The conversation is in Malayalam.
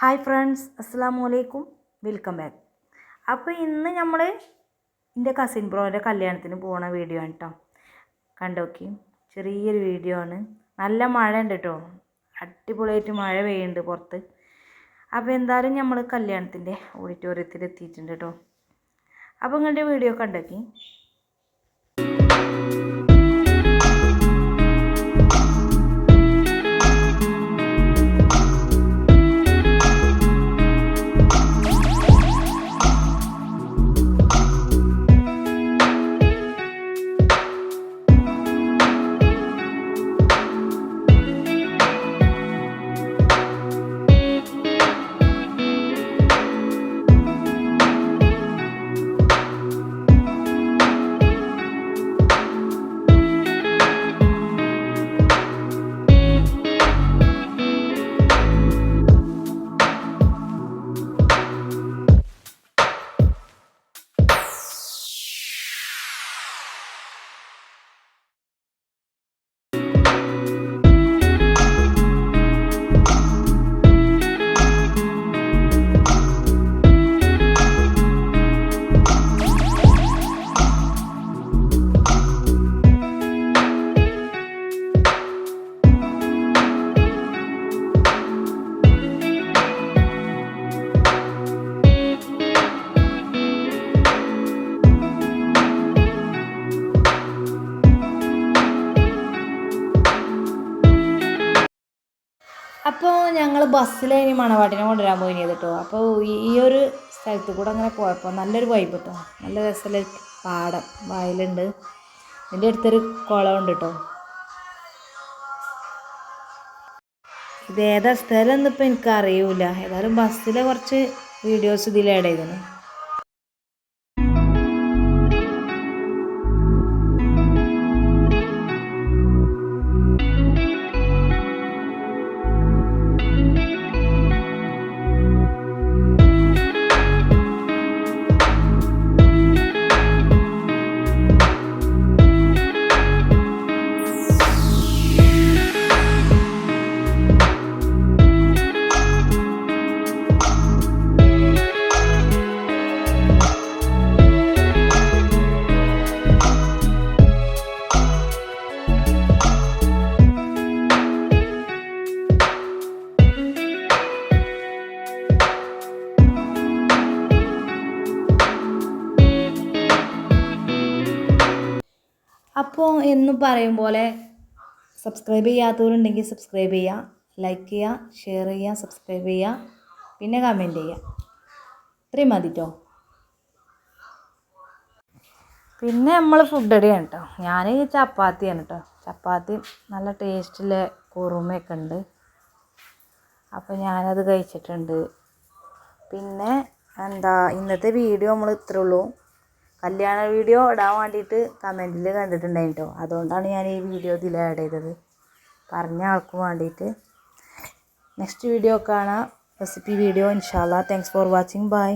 ഹായ് ഫ്രണ്ട്സ്, അസ്സലാമു അലൈക്കും, വെൽക്കം ബാക്ക്. അപ്പോൾ ഇന്ന് നമ്മൾ എൻ്റെ കസിൻ ബ്രോയുടെ കല്യാണത്തിന് പോണ വീഡിയോ ആണ് കേട്ടോ. കണ്ടോക്കി, ചെറിയൊരു വീഡിയോ ആണ്. നല്ല മഴ ഉണ്ട് കേട്ടോ, അടിപൊളിയായിട്ട് മഴ പെയ്യുന്നുണ്ട് പുറത്ത്. അപ്പോൾ എന്തായാലും നമ്മൾ കല്യാണത്തിൻ്റെ ഓഡിറ്റോറിയത്തിൽ എത്തിയിട്ടുണ്ട് കേട്ടോ. അപ്പോൾ നിങ്ങളുടെ വീഡിയോ കണ്ടോക്കി. അപ്പോൾ ഞങ്ങൾ ബസ്സിലാണ് മണവാട്ടിനെ കൊണ്ടുവരാൻ പോയിനത് കേട്ടോ. അപ്പോൾ ഈ ഒരു സ്ഥലത്ത് കൂടെ അങ്ങനെ പോയപ്പോൾ നല്ലൊരു വൈബ് കേട്ടോ. നല്ല രസമുള്ള പാടം വയലുണ്ട്, ഇതിൻ്റെ അടുത്തൊരു കുളമുണ്ട് കേട്ടോ. ഇതേതാ സ്ഥലം ഒന്നും ഇപ്പോൾ എനിക്കറിയില്ല. ഏതായാലും ബസ്സിലെ കുറച്ച് വീഡിയോസ് ഇതിൽ ആഡ് ചെയ്തിരുന്നു. അപ്പോൾ എന്നും പറയും പോലെ സബ്സ്ക്രൈബ് ചെയ്യാത്തവരുണ്ടെങ്കിൽ സബ്സ്ക്രൈബ് ചെയ്യുക, ലൈക്ക് ചെയ്യുക, ഷെയർ ചെയ്യുക, സബ്സ്ക്രൈബ് ചെയ്യുക, പിന്നെ കമൻറ്റ് ചെയ്യുക. ഇത്രയും മതി കേട്ടോ. പിന്നെ നമ്മൾ ഫുഡ് അടിയാണ് കേട്ടോ. ഞാൻ ചപ്പാത്തിയാണ് കേട്ടോ. ചപ്പാത്തി നല്ല ടേസ്റ്റിൽ കുറുമയൊക്കെ ഉണ്ട്. അപ്പോൾ ഞാനത് കഴിച്ചിട്ടുണ്ട്. പിന്നെ ഇന്നത്തെ വീഡിയോ നമ്മൾ ഇത്രേ ഉള്ളൂ. കല്യാണ വീഡിയോ ഇടാൻ വേണ്ടിയിട്ട് കമൻറ്റിൽ കണ്ടിട്ടുണ്ടായി കേട്ടോ. അതുകൊണ്ടാണ് ഞാൻ ഈ വീഡിയോ ഇതിൽ ആഡ് ചെയ്തത്, പറഞ്ഞ ആൾക്കും വേണ്ടിയിട്ട്. നെക്സ്റ്റ് വീഡിയോ കാണാം, റെസിപ്പി വീഡിയോ ഇൻഷാ അല്ലാ. Thanks for watching. ബൈ.